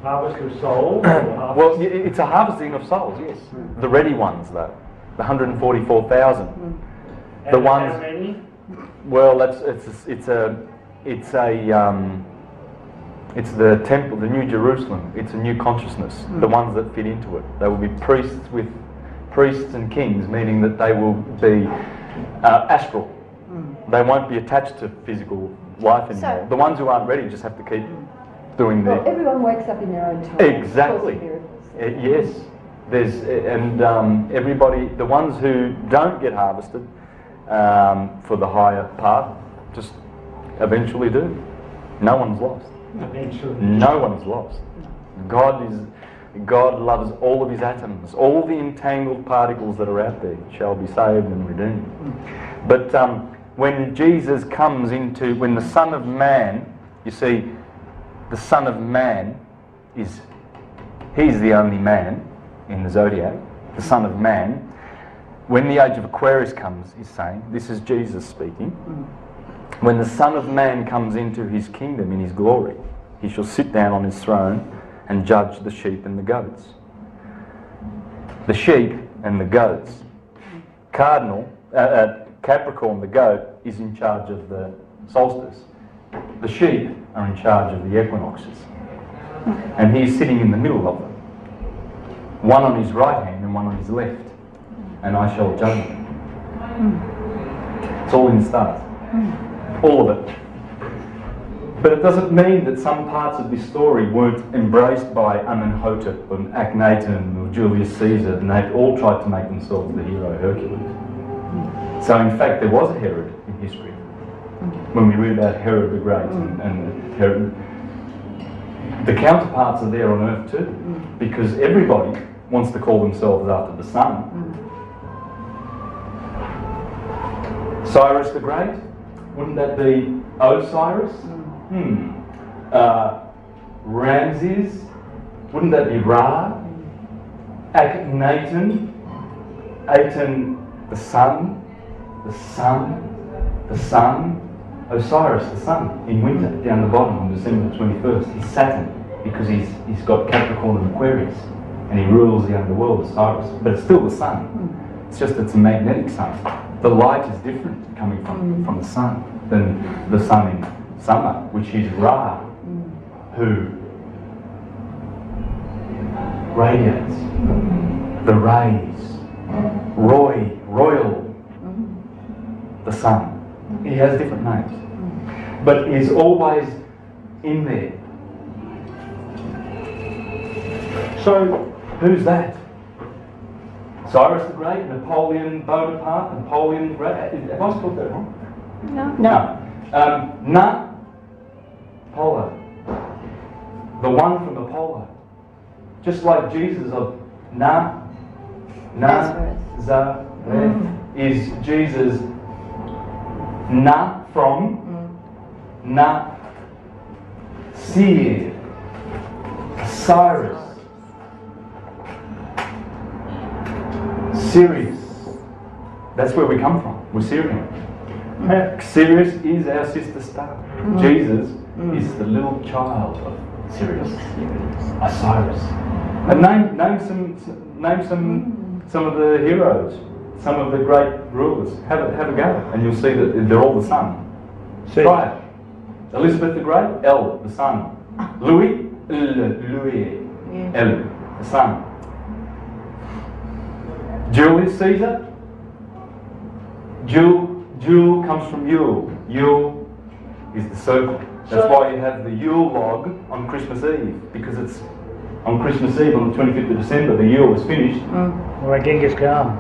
Harvest of souls? Well, it's a harvesting of souls, yes. The ready ones, though. The 144,000. The ones. How many? Well, it's the temple, the New Jerusalem. It's a new consciousness. The ones that fit into it. They will be priests and kings, meaning that they will be astral. They won't be attached to physical life anymore. The ones who aren't ready just have to keep doing their... Well, everyone wakes up in their own time. Exactly. Yes. Everybody, the ones who don't get harvested for the higher path, just eventually do. No one's lost. Eventually. No one's lost. God loves all of his atoms. All the entangled particles that are out there shall be saved and redeemed. But when Jesus comes into, when the Son of Man, you see, the Son of Man he's the only man in the zodiac, the Son of Man. When the age of Aquarius comes, he's saying, this is Jesus speaking, when the Son of Man comes into his kingdom in his glory, he shall sit down on his throne and judge the sheep and the goats. The sheep and the goats. Capricorn, the goat, is in charge of the solstice. The sheep are in charge of the equinoxes. And he's sitting in the middle of them. One on his right hand and one on his left. And I shall judge them. It's all in the stars. All of it. But it doesn't mean that some parts of this story weren't embraced by Amenhotep and Akhenaten or Julius Caesar, and they all tried to make themselves the hero Hercules. So in fact there was a Herod in history. When we read about Herod the Great and Herod, the counterparts are there on earth too, because everybody wants to call themselves after the sun. Cyrus the Great, wouldn't that be Osiris? Ramses, wouldn't that be Ra? Akhenaten, Aten the sun, Osiris the sun in winter down the bottom on December 21st. He's Saturn because he's got Capricorn and Aquarius and he rules the underworld, Osiris. But it's still the sun. It's just it's a magnetic sun. The light is different coming from the sun than the sun in summer, which is Ra, who radiates the rays, royal, the sun. He has different names, but is always in there. So, who's that? Cyrus the Great, Napoleon Bonaparte, Napoleon the Great. Have I spelled that wrong? No. Apollo. The one from Apollo. Just like Jesus of Nazareth is Jesus from Seer, Cyrus, Sirius. That's where we come from. We're Syrian. Sirius is our sister star. Jesus is the little child of Sirius, Osiris. And name some of the heroes, some of the great rulers. Have a go, and you'll see that they're all the sun. Try it. Elizabeth the Great, El, the sun. Louis, El, the sun. Julius Caesar, Jewel comes from Yule. Yule is the circle. That's why you have the Yule log on Christmas Eve, because it's on Christmas Eve on the 25th of December, the Yule is finished. Or Genghis Khan.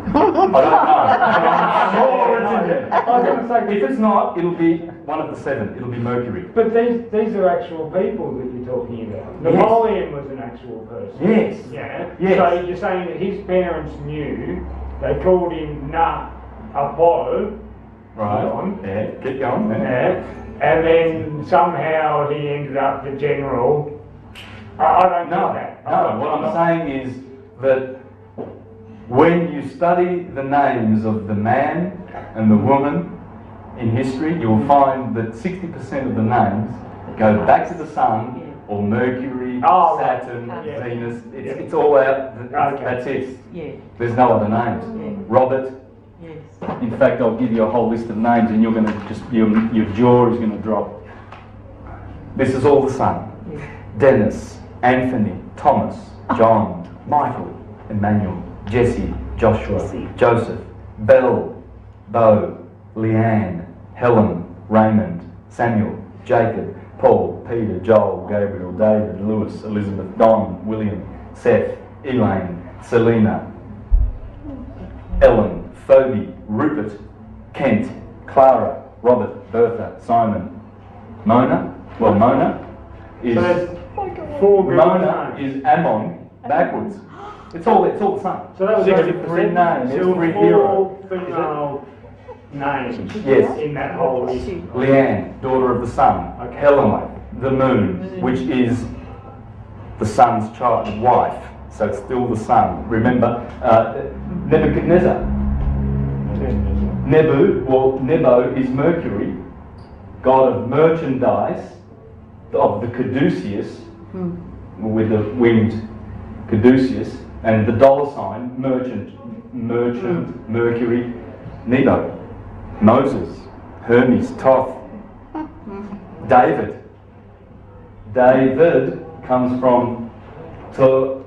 I don't know. I'm sure it's in there. I was going to say, if it's not, it'll be one of the seven. It'll be Mercury. But these are actual people that you're talking about. Napoleon was an actual person. Yes. Yeah. Yes. So you're saying that his parents knew, they called him Apollo. Right. Yeah. Keep going. Yeah. And then somehow he ended up the general. I don't know that. No, what I'm saying is that when you study the names of the man and the woman in history, you will find that 60% of the names go back to the sun or Mercury, Oh, right. Saturn, Yeah. Venus. Yeah. It's all out. Okay. That's it. Yeah. There's no other names. Yeah. Robert. Yes. In fact, I'll give you a whole list of names, and you're going to just your jaw is going to drop. This is all the Sun. Yeah. Dennis, Anthony, Thomas, John, Michael, Emmanuel, Jesse, Joshua, Jesse. Joseph, Belle, Bo, Leanne, Helen, Raymond, Samuel, Jacob, Paul, Peter, Joel, Gabriel, David, Lewis, Elizabeth, Don, William, Seth, Elaine, Selena, Ellen, Phoebe, Rupert, Kent, Clara, Robert, Bertha, Simon, Mona. Well, Mona is So there's 4 good Mona names. is Ammon backwards. It's all the same. So that was 63 names. So Every hero. 4 female names Yes. in that whole list. Leanne, daughter of the sun. Okay. Helen, the moon, which is the sun's child, wife. So it's still the sun. Remember, Nebuchadnezzar. Nebo is Mercury, god of merchandise, of the caduceus, with the winged caduceus, and the dollar sign, merchant, Mercury, Nebo, Moses, Hermes, Thoth, David. David comes from Ta'ut,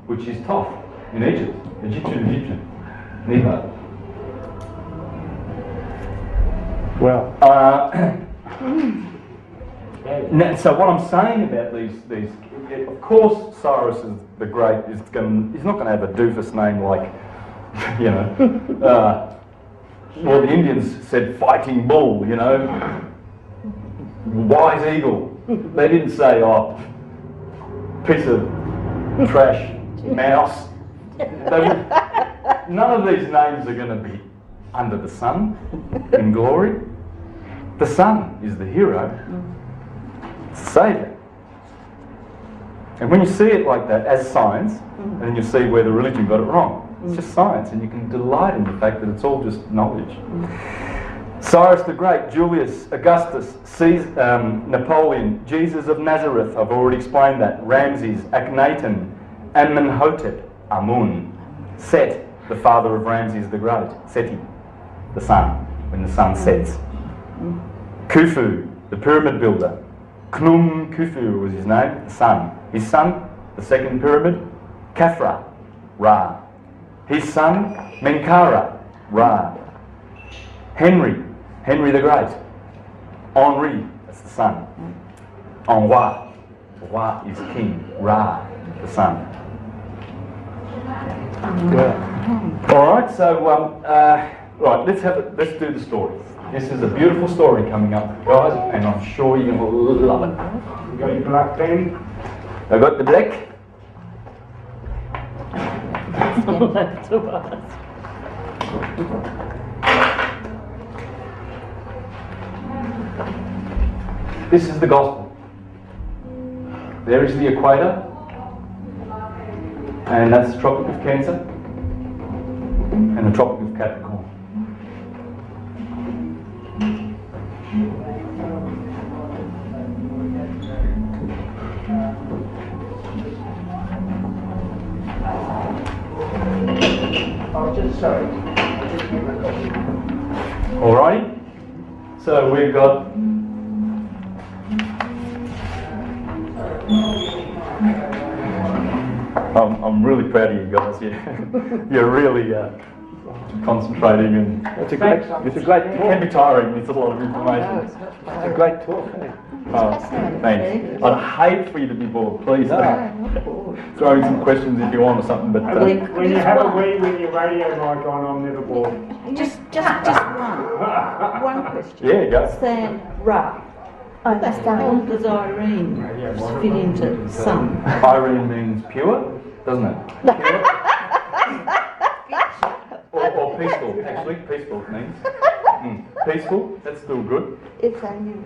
which is Thoth in Egypt, Egyptian, Nebo. Well. So what I'm saying about these, of course, Cyrus is the Great. He's not going to have a doofus name like, you know. Well, the Indians said fighting bull, you know, wise eagle. They didn't say, oh, piece of trash mouse. None of these names are going to be under the sun in glory. The sun is the hero, it's the saviour. And when you see it like that as science, and then you see where the religion got it wrong, it's just science, and you can delight in the fact that it's all just knowledge. Cyrus the Great, Julius, Augustus, Caesar, Napoleon, Jesus of Nazareth, I've already explained that, Ramses, Akhenaten, Amenhotep, Amun, Set, the father of Ramses the Great, Seti, the sun, when the sun sets. Khufu, the pyramid builder, Khnum Khufu was his name, the sun. His son, the second pyramid, Khafra, Ra. His son, Menkaura, Ra. Henry the Great. Henri, that's the son. Enroi, Roi is king. Ra, the sun. All right, so right, let's do the story. This is a beautiful story coming up, guys, and I'm sure you're going to love it. You got your black pen? I got the black. This is the gospel. There is the equator, and that's the Tropic of Cancer and the Tropic of Capricorn. Sorry. Alrighty, so we've got I'm really proud of you guys. You're really concentrating, and It's a great it can be tiring. It's a lot of information. It's a great talk, eh? Oh, thanks. I'd hate for you to be bored. Please throw in some questions if you want or something. But When you have a wee with your radio mic on, I'm never bored. Just one question. yeah, go. San Ra. Oh, That's the hell does Irene fit into sun? Irene means pure, doesn't it? Pure. or peaceful. Actually, peaceful it means. Peaceful. That's still good. It's on you.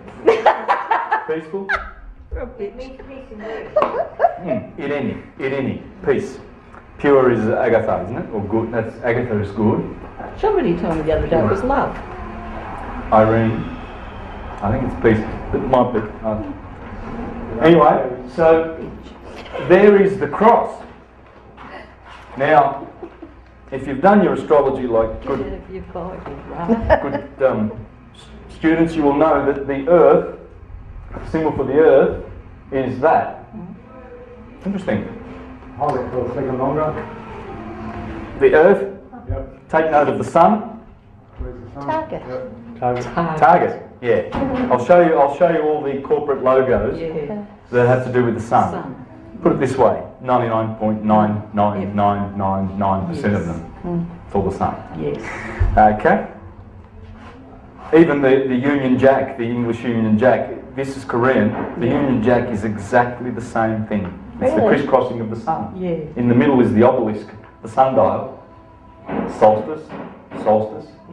Peaceful. For a bitch. Irene. Peace. Pure is Agatha, isn't it? Or good. That's Agatha is good. Somebody told me the other day it was love. Irene. I think it's peace. It might be. Anyway, so there is the cross. Now, if you've done your astrology like good students, you will know that the earth, the symbol for the earth, is that. Interesting. Hold it for a second longer. The earth, Yep. take note of the sun. Where's the sun? Target. Target. Target, yeah. I'll show you all the corporate logos that have to do with the sun. Put it this way, 99.99999% of them. It's all the sun. Yes. Okay? Even the Union Jack, the English Union Jack, this is Korean, the Union Jack is exactly the same thing. It's the Really? crisscrossing of the sun. Yeah. In the middle is the obelisk, the sundial, solstice,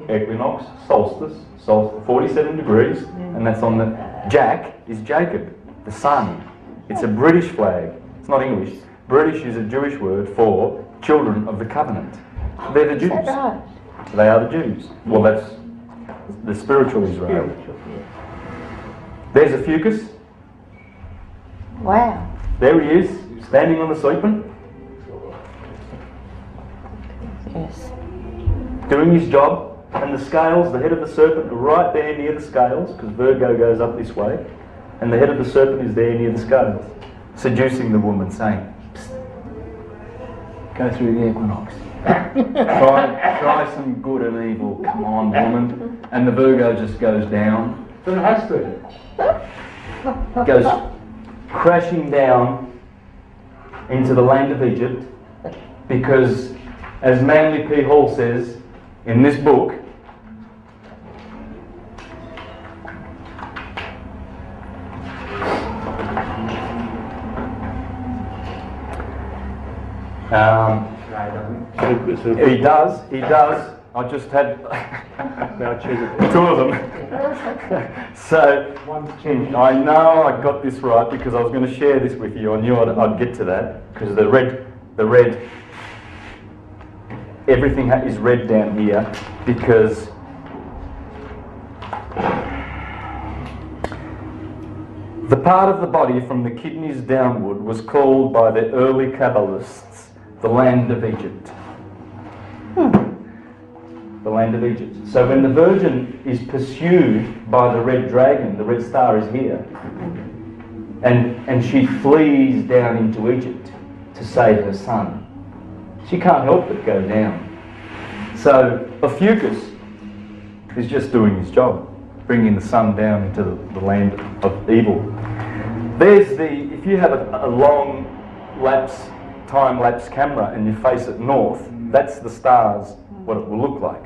equinox, solstice, 47 degrees, and that's on the Jack is Jacob, the sun. It's a British flag. It's not English. British is a Jewish word for children of the covenant. They're the Jews. Is that right? They are the Jews. Well, that's the spiritual Israel. There's a Fucus. Wow. There he is, standing on the serpent, Yes. doing his job. And the scales, the head of the serpent, are right there near the scales, because Virgo goes up this way. And the head of the serpent is there near the scales, seducing the woman, saying, "Psst, go through the equinox. try some good and evil. Come on, woman." And the Virgo just goes down. So it has to. Goes crashing down into the land of Egypt, because, as Manly P. Hall says in this book, he does. I just had two of them. So I know I got this right because I was going to share this with you. I knew I'd get to that, because the red, everything is red down here, because the part of the body from the kidneys downward was called by the early Kabbalists the land of Egypt. The land of Egypt. So when the Virgin is pursued by the red dragon, the red star is here, and she flees down into Egypt to save her son, she can't help but go down. So Ophiuchus is just doing his job, bringing the sun down into the land of evil. There's if you have a long time-lapse camera and you face it north, that's the stars, what it will look like.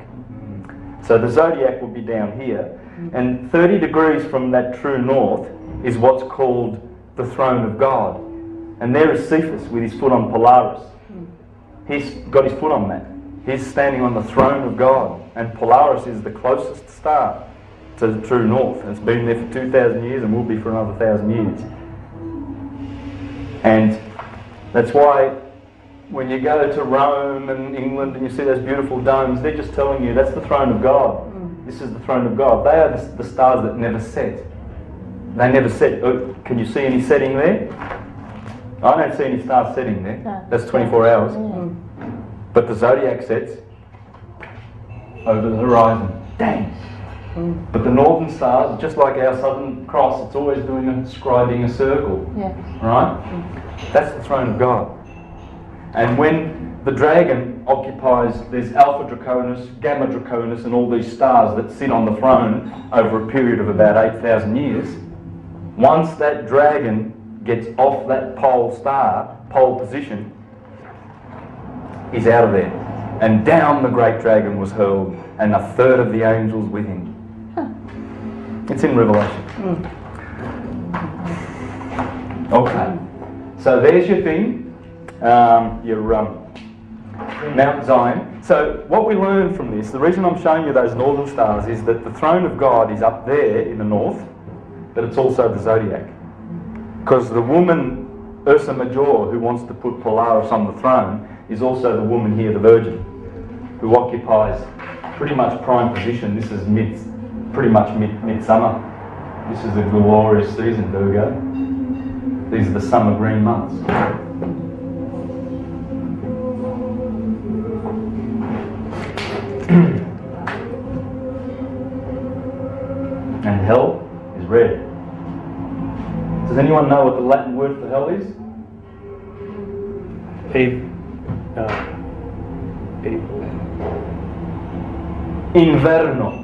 So the zodiac will be down here, and 30 degrees from that true north is what's called the throne of God. And there is Cephas with his foot on Polaris. He's got his foot on that. He's standing on the throne of God, and Polaris is the closest star to the true north. And it's been there for 2,000 years and will be for another 1,000 years. And that's why when you go to Rome and England and you see those beautiful domes, they're just telling you that's the throne of God. This is the throne of God. They are the stars that never set. They never set. Oh, can you see any setting there? I don't see any stars setting there. No. That's 24 hours. But the zodiac sets over the horizon. Dang! But the northern stars, just like our Southern Cross, it's always scribing a circle. Yeah. Right? That's the throne of God. And when the dragon occupies, there's Alpha Draconis, Gamma Draconis, and all these stars that sit on the throne over a period of about 8,000 years. Once that dragon gets off that pole position, he's out of there. And down the great dragon was hurled, and a third of the angels with him. It's in Revelation. Okay. So there's your thing, your Mount Zion. So what we learn from this, the reason I'm showing you those northern stars is that the throne of God is up there in the north, but it's also the zodiac. Because the woman, Ursa Major, who wants to put Polaris on the throne, is also the woman here, the Virgin, who occupies pretty much prime position. This is pretty much midsummer. This is a glorious season, Virgo. These are the summer green months. And hell is red. Does anyone know what the Latin word for hell is? Inverno.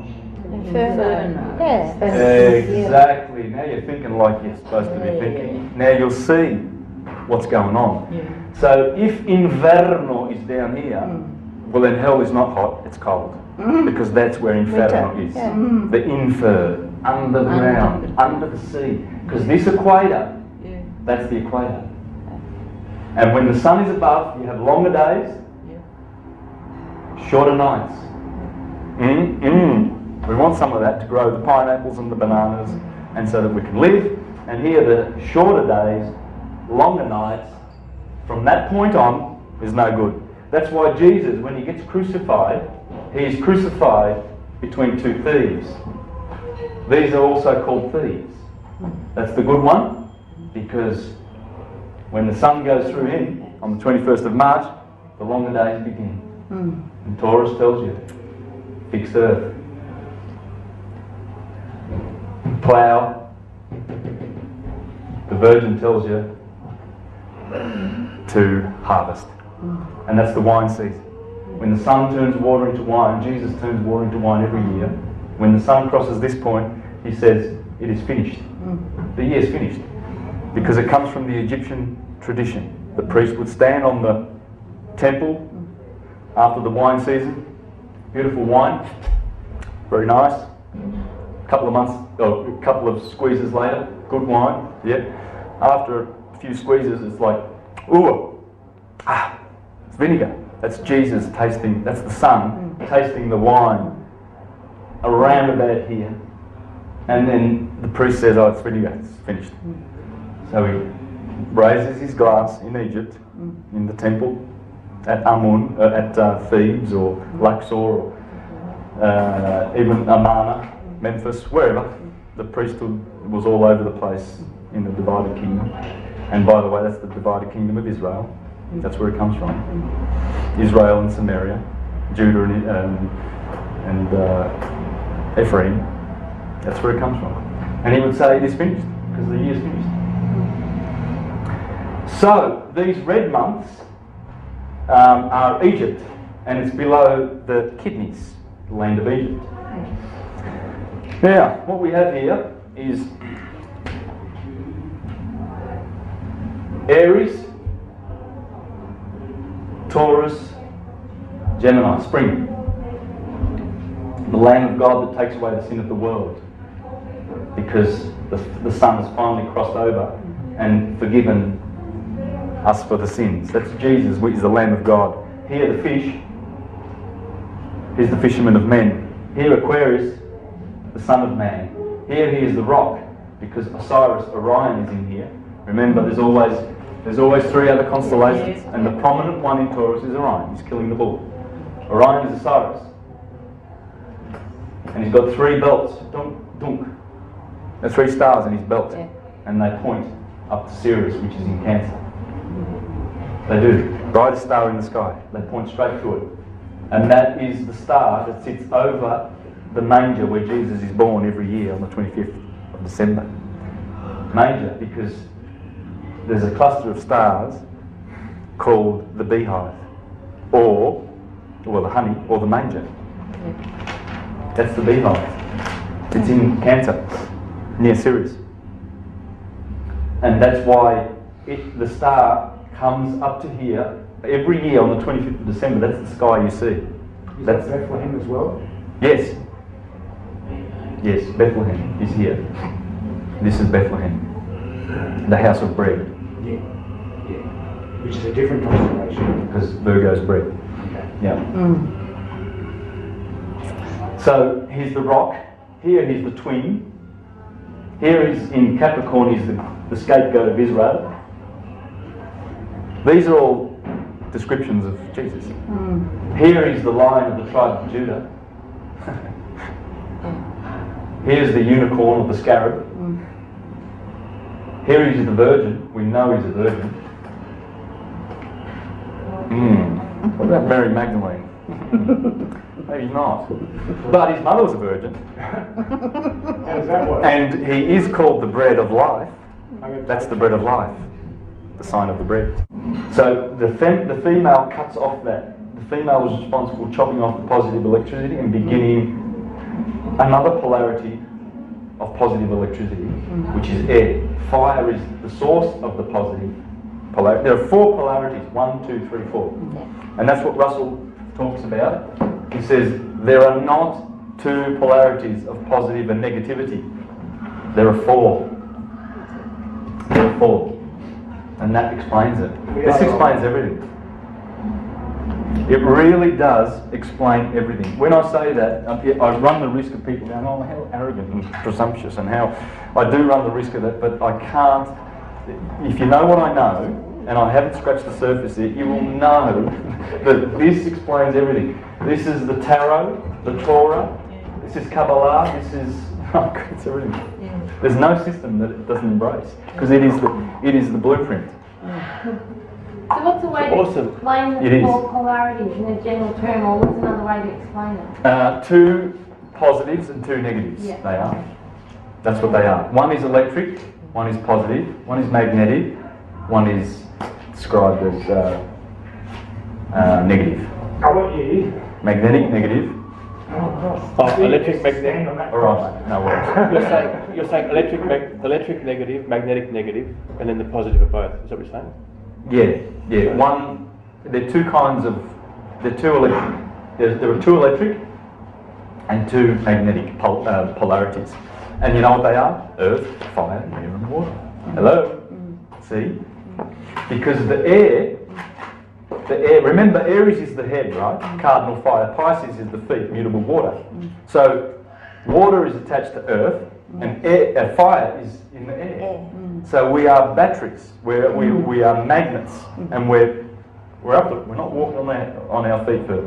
Inferno. Yes. Exactly. Now you're thinking like you're supposed to be thinking. Now you'll see what's going on. So if Inverno is down here, well then hell is not hot, it's cold. Because that's where Inferno is. The infer, under the ground, under the sea. Because this equator, that's the equator. And when the sun is above, you have longer days, shorter nights. We want some of that to grow the pineapples and the bananas, and so that we can live. And here the shorter days, longer nights, from that point on, is no good. That's why Jesus, when he gets crucified, he is crucified between two thieves. These are also called thieves. That's the good one, because when the sun goes through him on the 21st of March, the longer days begin. And Taurus tells you, fixed earth, plough. The Virgin tells you to harvest. And that's the wine season. When the sun turns water into wine, Jesus turns water into wine every year. When the sun crosses this point, he says, it is finished. The year is finished. Because it comes from the Egyptian tradition. The priest would stand on the temple after the wine season. Beautiful wine. Very nice. A couple of months, or a couple of squeezes later, good wine. Yeah. After a few squeezes, it's like, ooh, it's vinegar. That's Jesus tasting, that's the sun tasting the wine around about here. And then the priest says, oh, it's vinegar, it's finished. So he raises his glass in Egypt, in the temple, at Amun, at Thebes or Luxor, or even Amana, Memphis, wherever. The priesthood was all over the place in the divided kingdom. And by the way, that's the divided kingdom of Israel. That's where it comes from. Israel and Samaria, Judah and Ephraim. That's where it comes from. And he would say it is finished, because the year is finished. So, these red months are Egypt, and it's below the kidneys, the land of Egypt. Now, what we have here is Aries, Taurus, Gemini, spring. The Lamb of God that takes away the sin of the world. Because the Son has finally crossed over and forgiven us for the sins. That's Jesus, which is the Lamb of God. Here the fish, he's the fisherman of men. Here Aquarius, the Son of Man. Here he is the rock, because Osiris, Orion is in here. Remember, there's always three other constellations, and the prominent one in Taurus is Orion. He's killing the bull. Orion is Osiris. And he's got three belts. Dunk, dunk. There's three stars in his belt. And they point up to Sirius, which is in Cancer. They do. Brightest star in the sky. They point straight to it. And that is the star that sits over the manger where Jesus is born every year on the 25th of December. Manger, because there's a cluster of stars called the beehive, or the honey, or the manger. That's the beehive. It's in Cancer, near Sirius. And that's why the star comes up to here every year on the 25th of December. That's the sky you see. That's Bethlehem as well? Yes. Yes, Bethlehem is here. This is Bethlehem, the house of bread. Yeah. Which is a different constellation. Because Virgo's bread. Okay. Yeah. So here's the rock. Here he's the twin. Here is in Capricorn, he's the scapegoat of Israel. These are all descriptions of Jesus. Here is the lion of the tribe of Judah. Here's the unicorn or the scarab. Here he's the virgin. We know he's a virgin. What about Mary Magdalene? Maybe not. But his mother was a virgin. How does that work? And he is called the bread of life. That's the bread of life. The sign of the bread. So the female cuts off that. The female was responsible for chopping off the positive electricity and beginning another polarity of positive electricity, which is air. Fire is the source of the positive polarity. There are 4 polarities, 1, 2, 3, 4. And that's what Russell talks about. He says there are not 2 polarities of positive and negativity. There are 4. There are 4. And that explains it. This explains everything. It really does explain everything. When I say that, I run the risk of people going, oh, how arrogant and presumptuous, and how I do run the risk of that, but I can't. If you know what I know, and I haven't scratched the surface yet, you will know that this explains everything. This is the Tarot, the Torah, this is Kabbalah, this is, it's everything. There's no system that it doesn't embrace, because it is the blueprint. So what's a way to explain the 4 polarities in a general term, or what's another way to explain it? 2 positives and 2 negatives, Yeah. they are. That's what they are. One is electric, one is positive, one is magnetic, one is described as negative. What year? Magnetic, negative. Electric, magnetic. Alright, no worries. You're saying electric negative, magnetic negative, and then the positive of both. Is that what you're saying? Yeah. One, there are 2 kinds of, there are 2 electric, there are 2 electric and 2 magnetic polarities. And you know what they are? Earth, fire, air and water. Hello? See? Because the air, remember Aries is the head, right? Cardinal fire. Pisces is the feet, mutable water. So water is attached to earth and fire is in the air. So we are batteries, we are magnets, and we're up. We're not walking on our feet for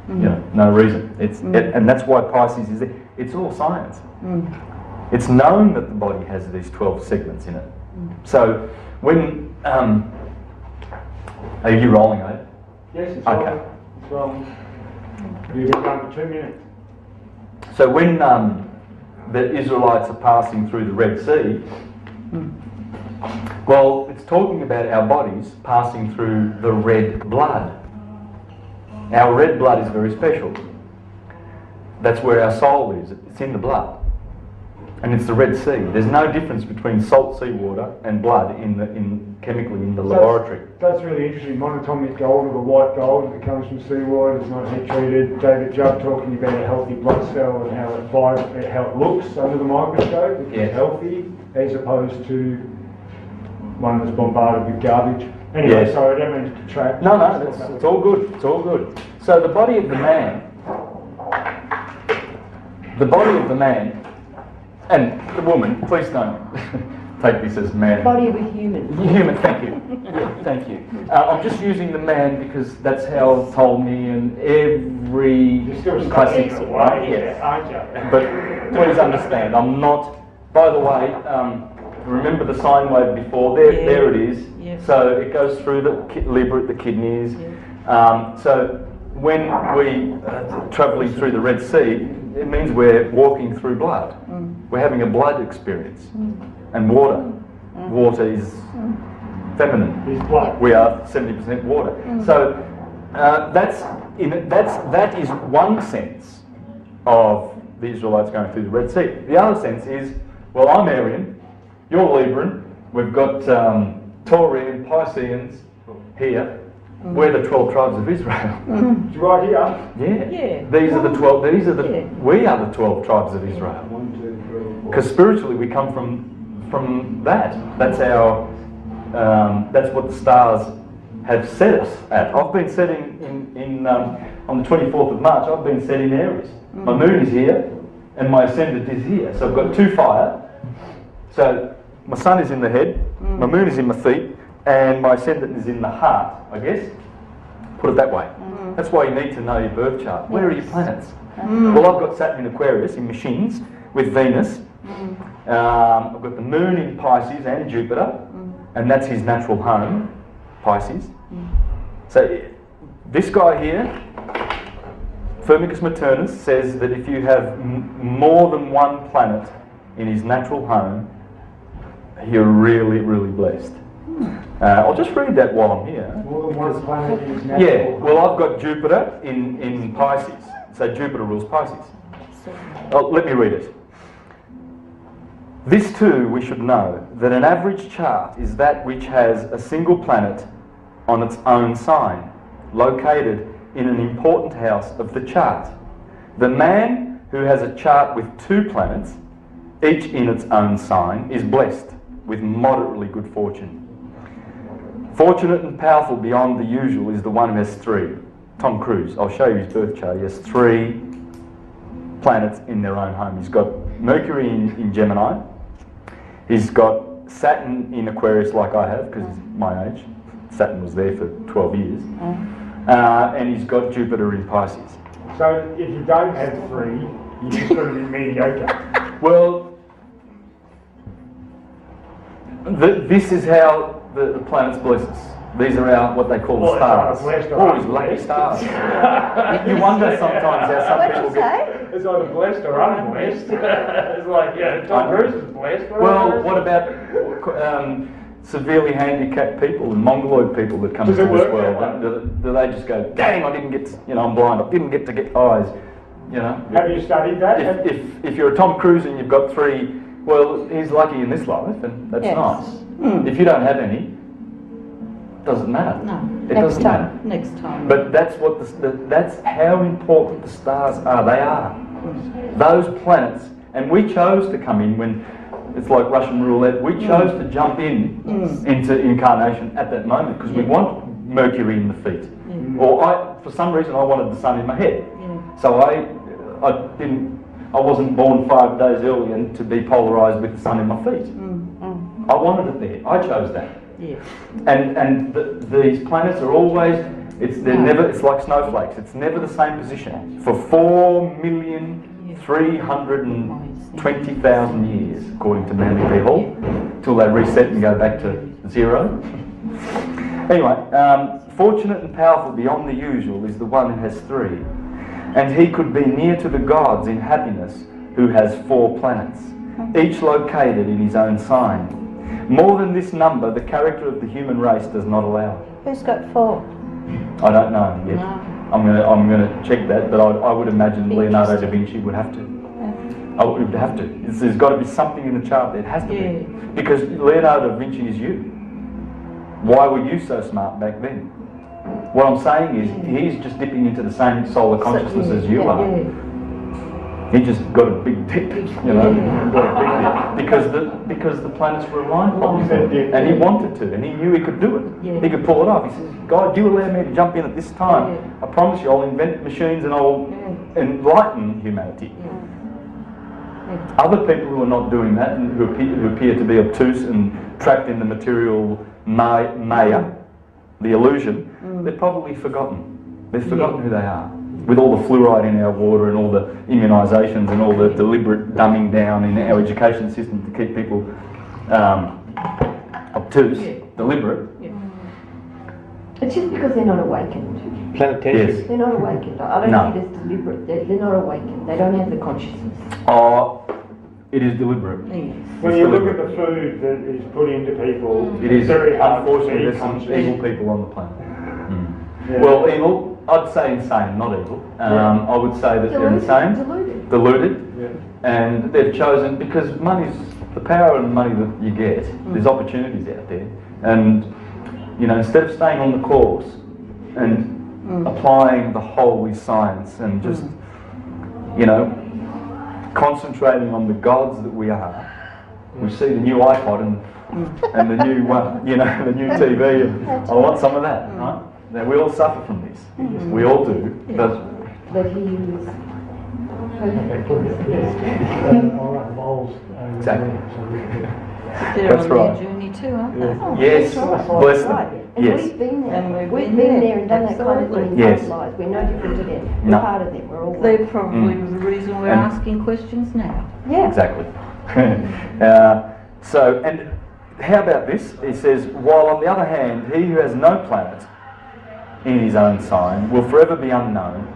no reason. And that's why Pisces is there. It's all science. It's known that the body has these 12 segments in it. So when are you rolling, eh? Yes, it's Okay. right. It's wrong. You've been going for 2 minutes. So when the Israelites are passing through the Red Sea, well, it's talking about our bodies passing through the red blood. Our red blood is very special. That's where our soul is. It's in the blood. And it's the Red Sea. There's no difference between salt seawater and blood chemically in the laboratory. That's really interesting. Monatomic gold, or the white gold that comes from seawater, is not heat treated. David Judd talking about a healthy blood cell and how it looks under the microscope, which is healthy, as opposed to one that's bombarded with garbage. Anyway, sorry, I don't mean to detract. No, it's all good. It's all good. So the body of the man, and the woman, please don't take this as man. Body of a human. Human, thank you. Thank you. I'm just using the man because that's how it's told me in every You're still classic. studying it away, Yes. aren't you? But please understand, I'm not. By the way, remember the sine wave before? There it is. Yeah. So it goes through the liver, the kidneys. So when we travelling through the Red Sea, it means we're walking through blood. We're having a blood experience. And water. Water is feminine. It's blood. We are 70% water. So that is one sense of the Israelites going through the Red Sea. The other sense is, well, I'm Aryan, you're Libran, we've got Taurian, Pisceans here. We're the 12 tribes of Israel. It's right here. Yeah. These are the 12. We are the 12 tribes of Israel. 1, 2, 3, 4. Because spiritually we come from that. That's our. That's what the stars have set us at. I've been setting on the 24th of March. I've been set in Aries. My moon is here, and my ascendant is here. So I've got 2 fire. So my sun is in the head, my moon is in my feet, and my ascendant is in the heart, I guess. Put it that way. That's why you need to know your birth chart. Where are your planets? Well, I've got Saturn in Aquarius in machines with Venus I've got the moon in Pisces and Jupiter, and that's his natural home, Pisces. So this guy here, Firmicus Maternus, says that if you have more than one planet in his natural home, you're really, really blessed. I'll just read that while I'm here. More than one planet in his natural Yeah, well, I've got Jupiter in Pisces, so Jupiter rules Pisces. Oh, let me read it. This too we should know, that an average chart is that which has a single planet on its own sign, located in an important house of the chart. The man who has a chart with 2 planets, each in its own sign, is blessed with moderately good fortune. Fortunate and powerful beyond the usual is the one who has 3. Tom Cruise, I'll show you his birth chart. He has 3 planets in their own home. He's got Mercury in Gemini. He's got Saturn in Aquarius like I have, because he's my age. Saturn was there for 12 years. And he's got Jupiter in Pisces. So if you don't have 3, you just got to be mediocre. Well, this is how the planets bless us. These are our, what they call the stars. Oh, he's lucky stars. You wonder sometimes how some people get... It's either blessed or unblessed. It's like, yeah, Tom Cruise is blessed. Well, what about severely handicapped people and mongoloid people that come into this world? Do they just go, dang, I didn't get, I'm blind, I didn't get to get eyes, Have you studied that? If you're a Tom Cruise and you've got 3, well, he's lucky in this life, and that's nice. If you don't have any, doesn't matter. No. It doesn't matter. Next time. But that's what that's how important the stars are. They are. Those planets, and we chose to come in when it's like Russian roulette. We chose to jump into incarnation at that moment because we want Mercury in the feet. Or for some reason, I wanted the sun in my head. So I wasn't born 5 days early and to be polarised with the sun in my feet. I wanted it there. I chose that. Yes. And these planets are always, it's like snowflakes. It's never the same position for 4,320,000 years, according to Manly P. Hall, till they reset and go back to 0. Anyway, fortunate and powerful beyond the usual is the one who has 3, and he could be near to the gods in happiness who has 4 planets, each located in his own sign. More than this number, the character of the human race does not allow. Who's got 4? I don't know yet. No. I'm gonna check that, but I would imagine Leonardo da Vinci would have to. I would have to. There's got to be something in the chart there. It has to be, because Leonardo da Vinci is you. Why were you so smart back then? What I'm saying is, he's just dipping into the same solar consciousness as you are. He just got a big dip, got a big dip because the planets were aligned properly, and he wanted to, and he knew he could do it. He could pull it off. He says, God, you allow me to jump in at this time. I promise you, I'll invent machines and I'll enlighten humanity. Other people who are not doing that, and who appear to be obtuse and trapped in the material maya, the illusion, they're probably forgotten. They've forgotten who they are. With all the fluoride in our water and all the immunisations and all the deliberate dumbing down in our education system to keep people obtuse, deliberate. It's just because they're not awakened. Planetary. Yes. They're not awakened. I don't think it's deliberate. They're not awakened. They don't have the consciousness. It is deliberate. When you look at the food that is put into people, it is very hard. Unfortunately, there's some evil people on the planet. Well, evil. I'd say insane, not evil. I would say that they're insane, deluded, and they've chosen, because money's the power and money that you get. There's opportunities out there, and instead of staying on the course and applying the holy science and just concentrating on the gods that we are, we see the new iPod and the new the new TV, and I want some of that, right? Now, we all suffer from this. We all do. But he is. Exactly. They're That's on right. their journey too, aren't they? Yes, bless them. And Yes. we've been there. And We've been there and done that kind of thing in Yes. our lives. We're no different to them. We're No. part of them. We're all They're probably the reason we're And- asking questions now. Yeah. Exactly. So, and how about this? He says, while on the other hand, he who has no planet in his own sign will forever be unknown.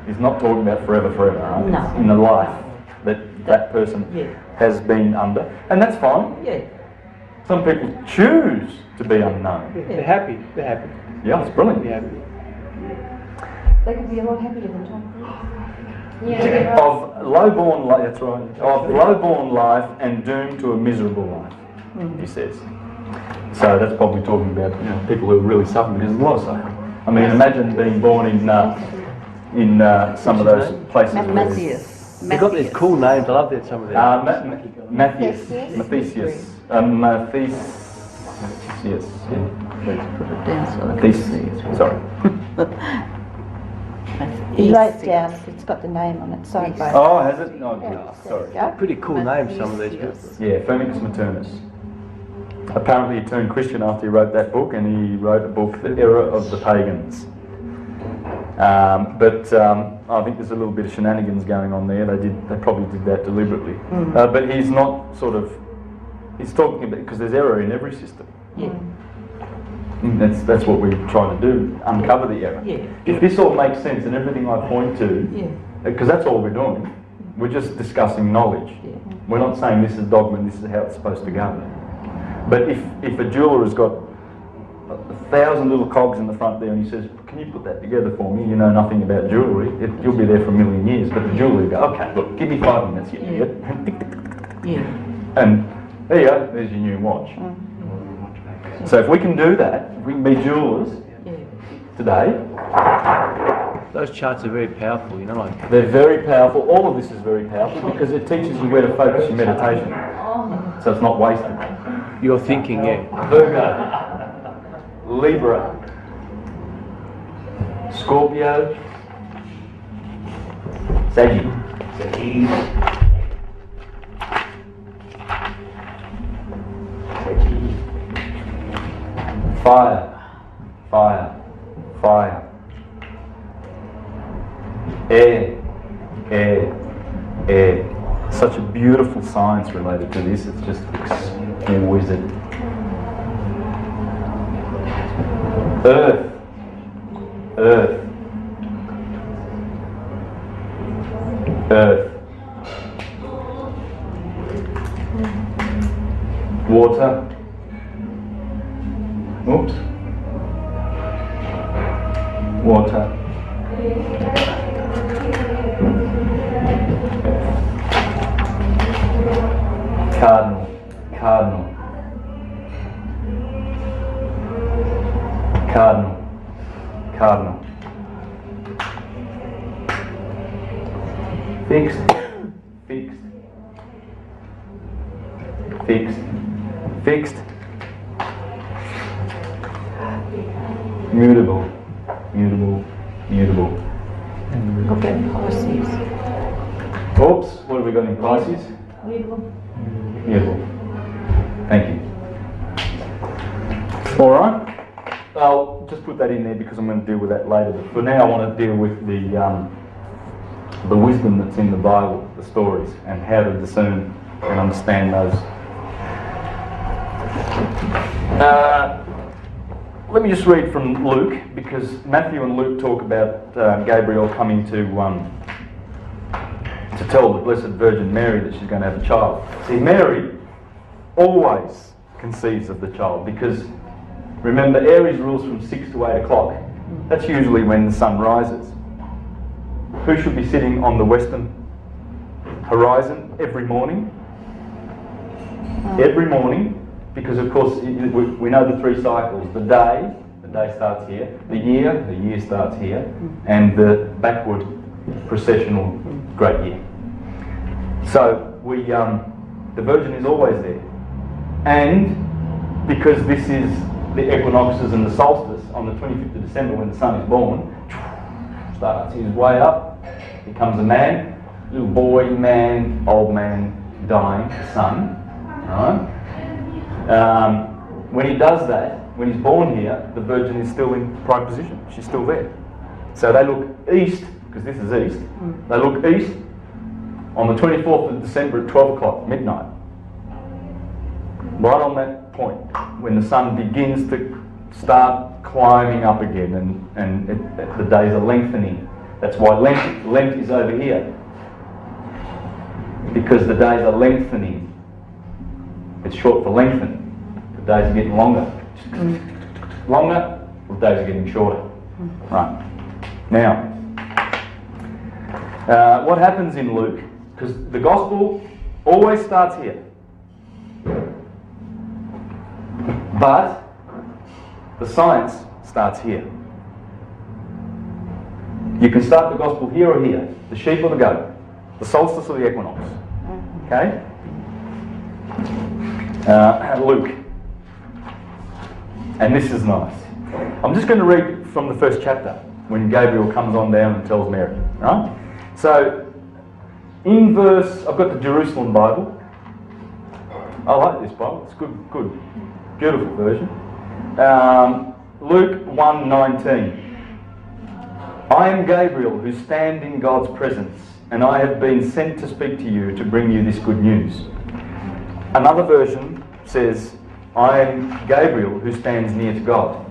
He's not talking about forever, right? No. It's in the life that person has been under. And that's fine. Yeah. Some people choose to be unknown. They're happy. They're happy. Yeah, it's brilliant. They're happy. They could be a lot happier than Tom Cruise. Yeah. Of low-born life, that's right. Of low-born life and doomed to a miserable life, he says. So that's probably talking about people who are really suffering. There's a lot of suffering. I mean, imagine being born in some of those places. Matthias. They've got these cool names. I love that some of them. Matthias. Yes. Matthias. Yes. Let's put it down so I can Matthias. see it. Sorry. He wrote it down, it's got the name on it, side by side. Oh, has it? No, good. Sorry. Yeah. Pretty cool names, some of these people. Yeah, Firmicus Maternus. Apparently he turned Christian after he wrote that book, and he wrote a book, The Error of the Pagans. But I think there's a little bit of shenanigans going on there. They probably did that deliberately. But he's not he's talking about, because there's error in every system. Yeah. That's what we're trying to do, uncover the error. Yeah. If this all makes sense and everything I point to, because that's all we're doing, we're just discussing knowledge. Yeah. We're not saying this is dogma and this is how it's supposed to go. But if a jeweler has got 1,000 little cogs in the front there and he says, can you put that together for me? You know nothing about jewellery. You'll be there for a million years. But the jeweler will go, okay, look, give me 5 minutes, you idiot. Yeah. And there you go, there's your new watch. So if we can do that, if we can be jewellers today, Those charts are very powerful, you know, like. they're very powerful. All of this is very powerful because it teaches you where to focus your meditation. So it's not wasted. You're thinking, Virgo, Libra, Scorpio, Sagittarius. Fire, fire, fire. Air, air, air. Such a beautiful science related to this. It's just exquisite. Earth, earth, earth. Water. Oops. Water. Cardinal, cardinal, cardinal, cardinal. Fixed, fixed, fixed, fixed. Mutable, mutable, mutable. Okay, Pisces. Oops, what have we got in Pisces? Mutable. Thank you. Alright. I'll just put that in there because I'm going to deal with that later. But for now I want to deal with the wisdom that's in the Bible, the stories, and how to discern and understand those. Let me just read from Luke, because Matthew and Luke talk about Gabriel coming to tell the Blessed Virgin Mary that she's going to have a child. See, Mary always conceives of the child, because remember, Aries rules from 6 to 8 o'clock. That's usually when the sun rises. Who should be sitting on the western horizon every morning? Every morning. Because of course we know the 3 cycles. The day starts here. The year starts here. And the backward processional great year. So the Virgin is always there. And because this is the equinoxes and the solstice on the 25th of December when the sun is born, starts his way up, becomes a man, little boy, man, old man, dying, the sun, right? When he does that, when he's born here, the Virgin is still in prime position. She's still there. So they look east, because this is east. They look east, on the 24th of December at 12 o'clock, midnight. Right on that point, when the sun begins to start climbing up again and the days are lengthening. That's why Lent is over here. Because the days are lengthening. It's short for lengthen. The days are getting longer. Longer, the days are getting shorter. Right. Now, what happens in Luke? Because the gospel always starts here. But the science starts here. You can start the gospel here or here. The sheep or the goat. The solstice or the equinox. Okay? Luke. And this is nice. I'm just going to read from the first chapter when Gabriel comes on down and tells Mary. Right? So, in verse, I've got the Jerusalem Bible. I like this Bible. It's good. Beautiful version. Luke 1:19. I am Gabriel who stand in God's presence, and I have been sent to speak to you to bring you this good news. Another version says, I am Gabriel who stands near to God.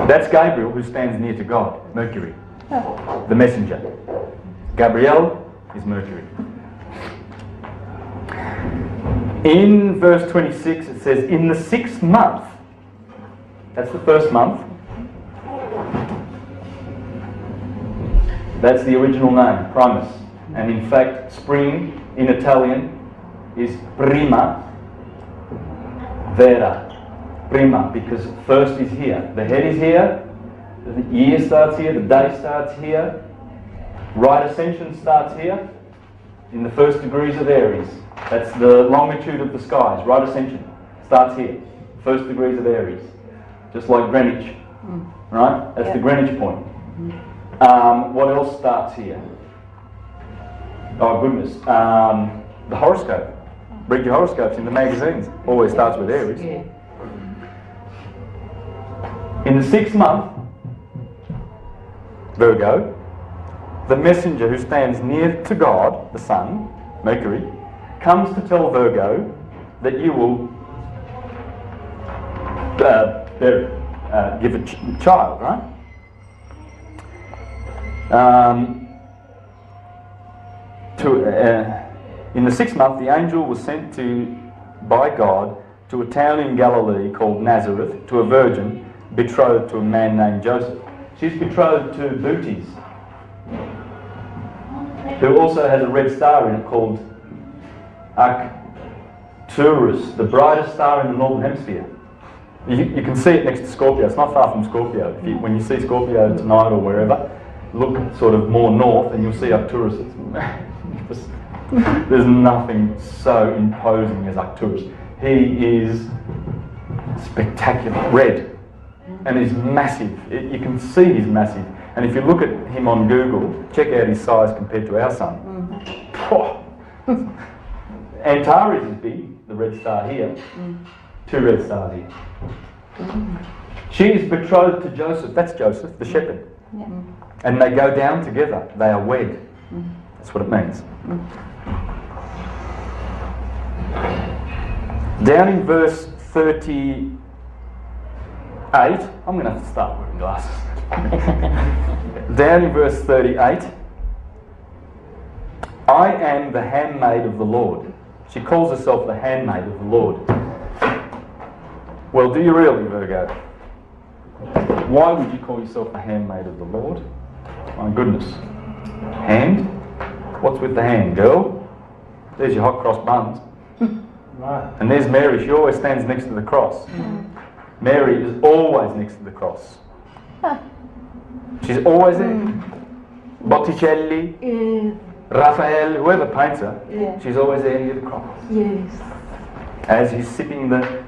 That's Gabriel who stands near to God, Mercury, the messenger. Gabriel is Mercury. In verse 26 it says, in the 6th month, that's the first month, that's the original name, Primus. And in fact, spring in Italian is prima vera. Prima, because first is here. The head is here, the year starts here, the day starts here, right ascension starts here, in the first degrees of Aries. That's the longitude of the skies. Right ascension starts here, first degrees of Aries, just like Greenwich, right? That's the Greenwich point. What else starts here? Oh goodness, the horoscope. Read your horoscopes in the magazines. Always starts with Aries. Yeah. In the 6th month, Virgo, the messenger who stands near to God, the sun, Mercury, comes to tell Virgo that you will give a child, right? In the 6th month, the angel was sent by God to a town in Galilee called Nazareth, to a virgin betrothed to a man named Joseph. She's betrothed to Bootes, who also has a red star in it called Arcturus, the brightest star in the northern hemisphere. You can see it next to Scorpio. It's not far from Scorpio. When you see Scorpio tonight or wherever, look sort of more north and you'll see Arcturus. There's nothing so imposing as Arcturus. He is spectacular, red, and he's massive. You can see he's massive. And if you look at him on Google, check out his size compared to our sun. Antares is big, the red star here. 2 red stars here. She is betrothed to Joseph. That's Joseph, the shepherd. And they go down together. They are wed. That's what it means. Down in verse 38, I'm going to have to start wearing glasses. Down in verse 38, I am the handmaid of the Lord. She calls herself the handmaid of the Lord. Well, do you really, Virgo? Why would you call yourself the handmaid of the Lord? My goodness. Hand? What's with the hand, girl? There's your hot cross buns. Right. And there's Mary. She always stands next to the cross. Mary is always next to the cross. She's always there. Botticelli, Raphael, whoever paints her, she's always there near the cross. Yes. As he's sipping the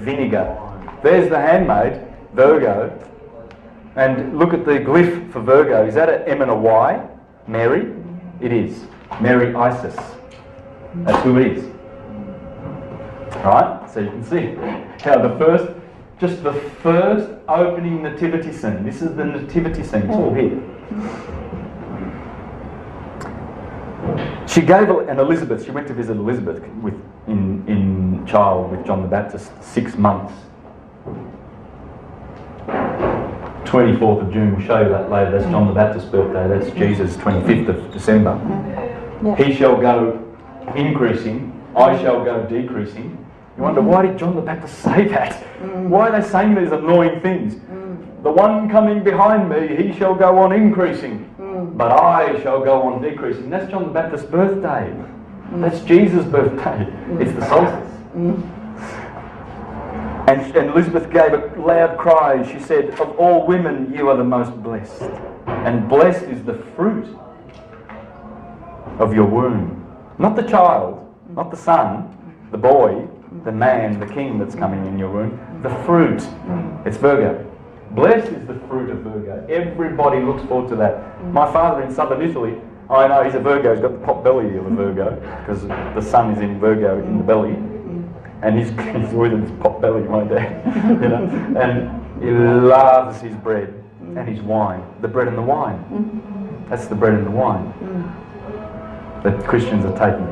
vinegar. There's the handmaid, Virgo. And look at the glyph for Virgo. Is that an M and a Y? Mary? It is. Mary Isis. That's who it is. Alright? So you can see how just the first opening nativity scene. This is the nativity scene. It's all here. She gave, and Elizabeth, she went to visit Elizabeth in child with John the Baptist, 6 months. 24th of June, we'll show you that later. That's John the Baptist's birthday. That's Jesus, 25th of December. He shall go increasing, I shall go decreasing. You wonder, why did John the Baptist say that? Why are they saying these annoying things? The one coming behind me, he shall go on increasing, but I shall go on decreasing. That's John the Baptist's birthday. That's Jesus' birthday. It's the solstice. And Elizabeth gave a loud cry. She said, of all women, you are the most blessed. And blessed is the fruit of your womb. Not the child, not the son, the boy, the man, the king that's coming in your womb. The fruit. It's Virgo. Blessed is the fruit of Virgo. Everybody looks forward to that. My father in southern Italy, I know he's a Virgo, he's got the pot belly of a Virgo, because the sun is in Virgo in the belly. And he's always in his pot belly, my dad. You know? And he loves his bread and his wine. The bread and the wine. That's the bread and the wine that Christians are taking.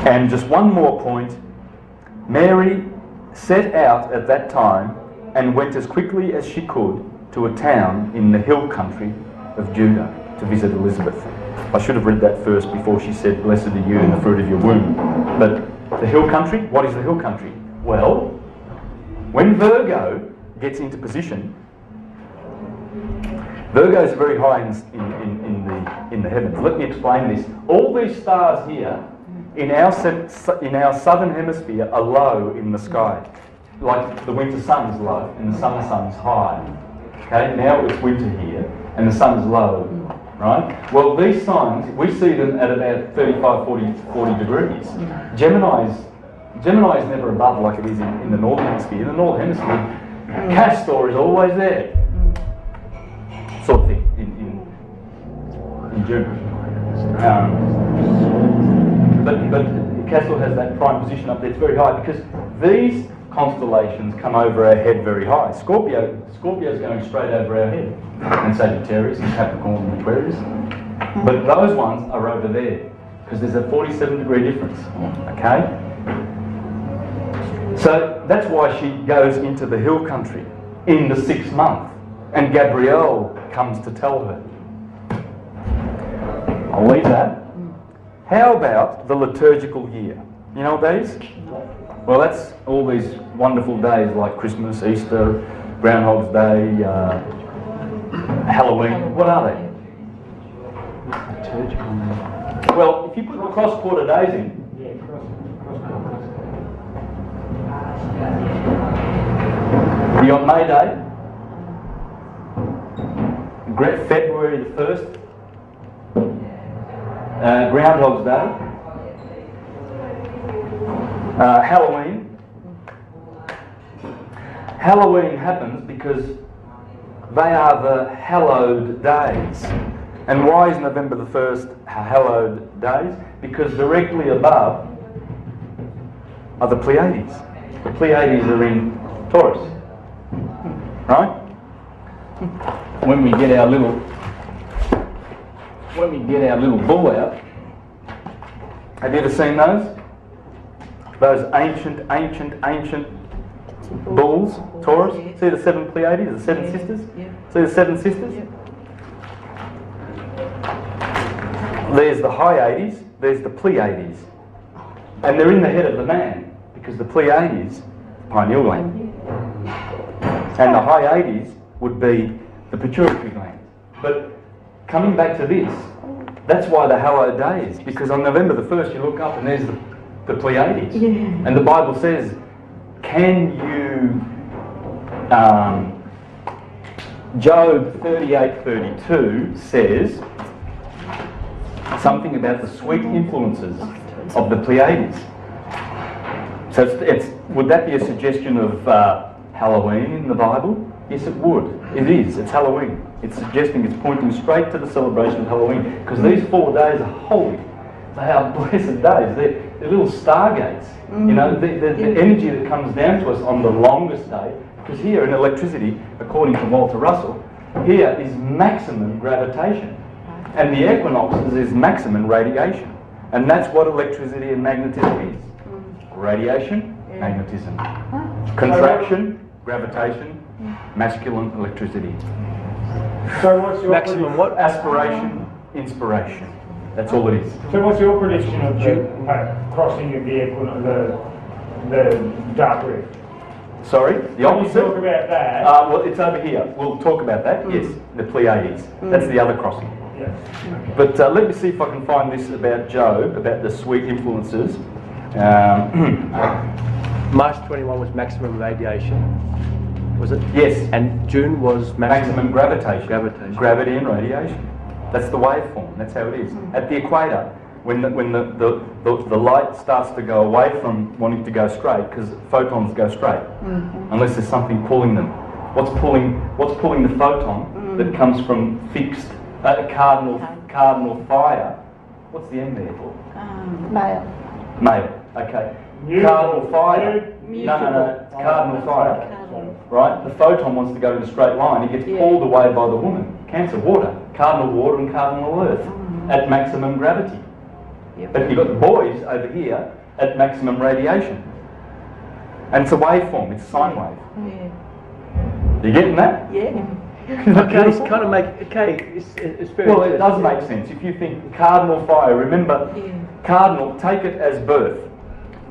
And just one more point. Mary set out at that time and went as quickly as she could to a town in the hill country of Judah to visit Elizabeth. I should have read that first before she said, blessed are you and the fruit of your womb. But the hill country, what is the hill country? Well, when Virgo gets into position, Virgo is very high in the heavens. Let me explain this. All these stars here in our southern hemisphere are low in the sky. Like the winter sun is low and the summer sun is high. Okay, now it's winter here and the sun is low, right? Well, these signs, we see them at about 35, 40 degrees. Gemini is never above like it is in the northern hemisphere. In the northern hemisphere, Castor is always there. Sort of thing in June. But Castor has that prime position up there. It's very high because these constellations come over our head very high. Scorpio's going straight over our head, and Sagittarius and Capricorn and Aquarius. But those ones are over there because there's a 47-degree difference. Okay. So that's why she goes into the hill country in the 6th month, and Gabrielle comes to tell her. I'll leave that. How about the liturgical year? You know what that is? Well, that's all these wonderful days like Christmas, Easter, Groundhog's Day, Halloween. What are they? Liturgical. Well, if you put the cross-quarter days in, you got May Day, February the 1st, Groundhog's Day, Halloween. Halloween happens because they are the hallowed days. And why is November the 1st hallowed days? Because directly above are the Pleiades. The Pleiades are in Taurus. Right? When we get our little bull out, have you ever seen those? Those ancient bulls, Taurus. See the 7 Pleiades, the 7 sisters? See the 7 sisters? There's the Hyades, there's the Pleiades. And they're in the head of the man, because the Pleiades, pineal gland. And the Hyades would be the pituitary gland. But coming back to this, that's why the hallowed days, because on November the 1st you look up and there's the Pleiades. And the Bible says, can you, Job 38:32 says something about the sweet influences of the Pleiades. So would that be a suggestion of Halloween in the Bible? Yes, it would. It is. It's Halloween. It's suggesting, it's pointing straight to the celebration of Halloween, because these 4 days are holy. they are blessed days. They're little stargates. You know, the energy that comes down to us on the longest day, because here in electricity, according to Walter Russell, here is maximum gravitation. And the equinoxes is maximum radiation. And that's what electricity and magnetism is. Radiation, magnetism. Contraction, gravitation, masculine electricity. So what's your Maximum what? Aspiration, inspiration. That's all it is. So what's your prediction of the crossing of the dark rift? Sorry, the opposite? Can you talk about that? Well, it's over here. We'll talk about that. Yes, the Pleiades. That's the other crossing. Yes. But let me see if I can find this about Job, about the sweet influences. March 21 was maximum radiation, was it? Yes. And June was Maximum gravitation. Gravitation. Gravity and radiation. That's the waveform. That's how it is. At the equator, when the light starts to go away from wanting to go straight, because photons go straight, unless there's something pulling them. What's pulling the photon that comes from fixed cardinal fire? What's the M there for? Male. Okay. Cardinal fire. No. It's cardinal fire. Right? The photon wants to go in a straight line. It gets pulled away by the woman. Cancer, water. Cardinal water and cardinal earth at maximum gravity. But you've got the boys over here at maximum radiation. And it's a waveform. It's a sine wave. You getting that? Okay, it's kind of it's very Well, it does make sense. If you think cardinal fire, remember, cardinal, take it as birth.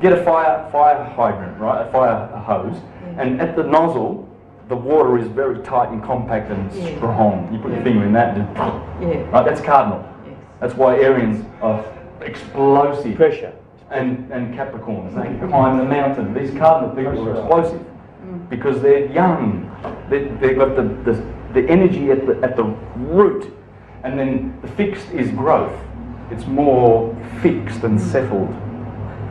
Get a fire hydrant, right? A fire hose. And at the nozzle, the water is very tight and compact and strong. You put your finger in that and right? That's cardinal. That's why Arians are explosive. pressure. And Capricorns, they climb the mountain. These cardinal people are explosive because they're young. They've got the energy at the root, and then the fixed is growth. It's more fixed and settled,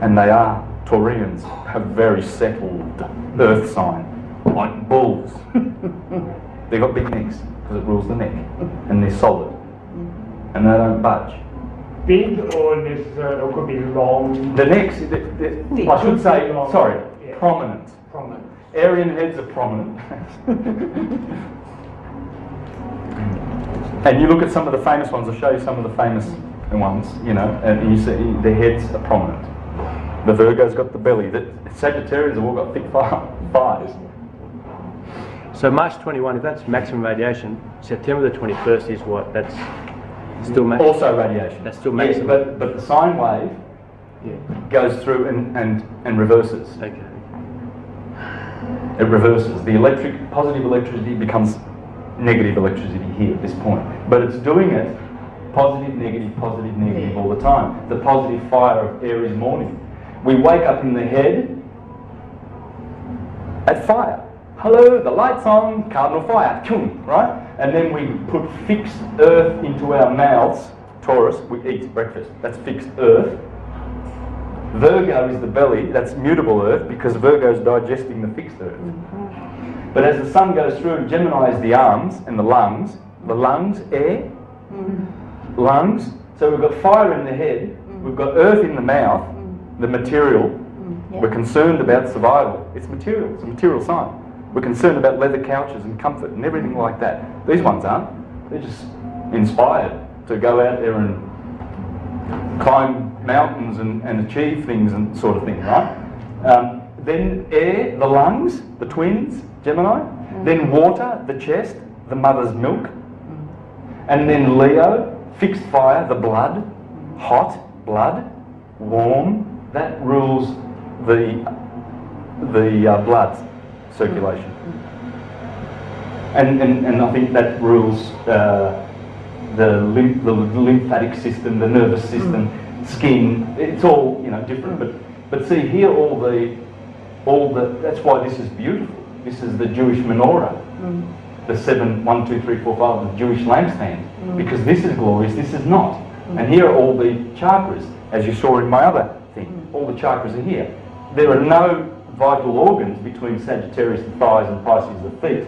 and they are Taurians, have very settled earth sign, like bulls. They've got big necks because it rules the neck, and they're solid, and they don't budge. Big or necessarily, or could be long? The necks, I should say, sorry, prominent. Prominent. Aryan heads are prominent. And you look at some of the famous ones, I'll show you some of the famous ones, you know, and you see their heads are prominent. The Virgo's got the belly, the Sagittarius have all got thick thighs. So March 21, if that's maximum radiation, September the 21st is what? That's still maximum? Also radiation. That's still maximum? Yes, but the sine wave goes through and reverses. Okay. It reverses. The positive electricity becomes negative electricity here at this point. But it's doing it positive, negative all the time. The positive fire of Aries morning. We wake up in the head at fire. Hello, the light's on, cardinal fire, right? And then we put fixed earth into our mouths. Taurus, we eat breakfast. That's fixed earth. Virgo is the belly, that's mutable earth, because Virgo's digesting the fixed earth. But as the sun goes through, Gemini is the arms and the lungs. The lungs, air, lungs. So we've got fire in the head, we've got earth in the mouth, the material. We're concerned about survival. It's material, it's a material sign. We're concerned about leather couches and comfort and everything like that. These ones aren't. They're just inspired to go out there and climb mountains and achieve things and sort of thing, right? Then air, the lungs, the twins, Gemini. Then water, the chest, the mother's milk. And then Leo, fixed fire, the blood, hot blood, warm. That rules the blood circulation. And I think that rules the lymphatic system, the nervous system, skin. It's all different. But see here, all the. That's why this is beautiful. This is the Jewish menorah, the 7, 1, 2, 3, 4, 5, the Jewish lampstand. Because this is glorious, this is not. And here are all the chakras, as you saw in my other thing. All the chakras are here. There are no vital organs between Sagittarius the thighs and Pisces the feet.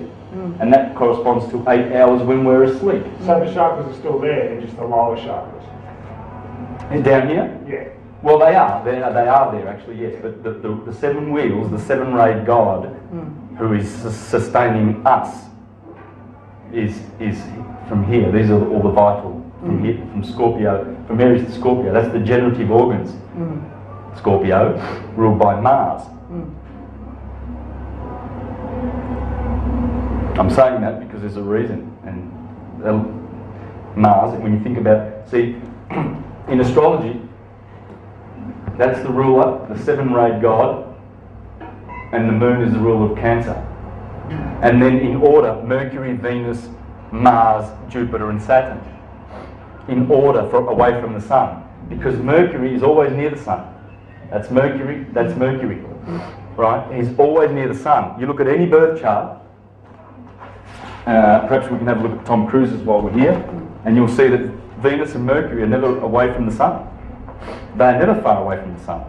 And that corresponds to 8 hours when we're asleep. So the chakras are still there, they're just the lower chakras. And down here? Yeah. Well, they are there actually, yes. But the seven wheels, the seven-rayed God, who is sustaining us, is from here. These are all the vital from here, from Scorpio, from Aries to Scorpio. That's the generative organs. Scorpio, ruled by Mars. I'm saying that because there's a reason, and Mars. And when you think about, see, in astrology, that's the ruler, the seven-rayed God, and the moon is the ruler of Cancer. And then in order, Mercury, Venus, Mars, Jupiter and Saturn. In order away from the sun. Because Mercury is always near the sun. That's Mercury, right? He's always near the sun. You look at any birth chart, perhaps we can have a look at Tom Cruise's while we're here, and you'll see that Venus and Mercury are never away from the sun. They're never far away from the sun.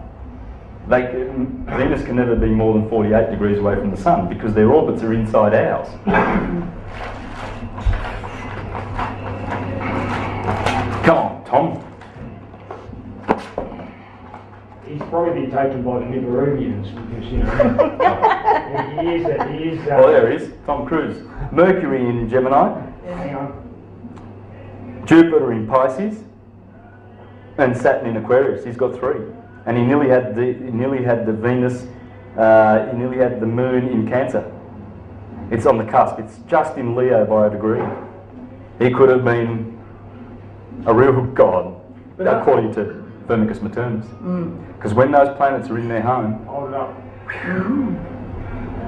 Venus can never be more than 48 degrees away from the sun because their orbits are inside ours. Come on, Tom. He's probably been taken by the Nibirubians because, you know, he is. Well, there he is, Tom Cruise. Mercury in Gemini. Hang on. Jupiter in Pisces. And Saturn in Aquarius. He's got 3. And he nearly had the Venus, he nearly had the moon in Cancer. It's on the cusp. It's just in Leo by a degree. He could have been a real god, according to Firmicus Maternus. Because when those planets are in their home, Hold it up.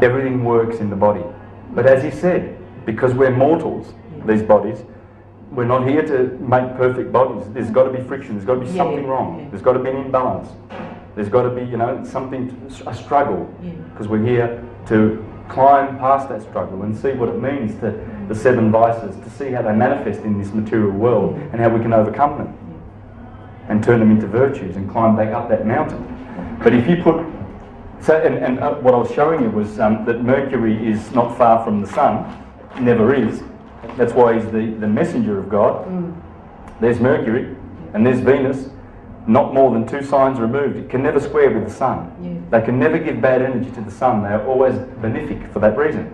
everything works in the body. But as he said, because we're mortals, these bodies, we're not here to make perfect bodies. There's got to be friction. There's got to be something wrong. There's got to be an imbalance. There's got to be, you know, a struggle. Because we're here to climb past that struggle and see what it means to the 7 vices, to see how they manifest in this material world and how we can overcome them and turn them into virtues and climb back up that mountain. But if you put, what I was showing you was that Mercury is not far from the sun, never is. That's why he's the messenger of God. There's Mercury and there's Venus, not more than 2 signs removed. It can never square with the sun. They can never give bad energy to the sun. They are always benefic for that reason.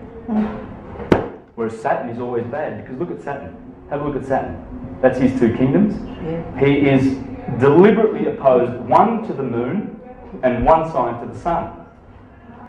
Whereas Saturn is always bad, because look at Saturn. Have a look at Saturn. That's his 2 kingdoms. He is deliberately opposed, one to the moon and one sign to the sun.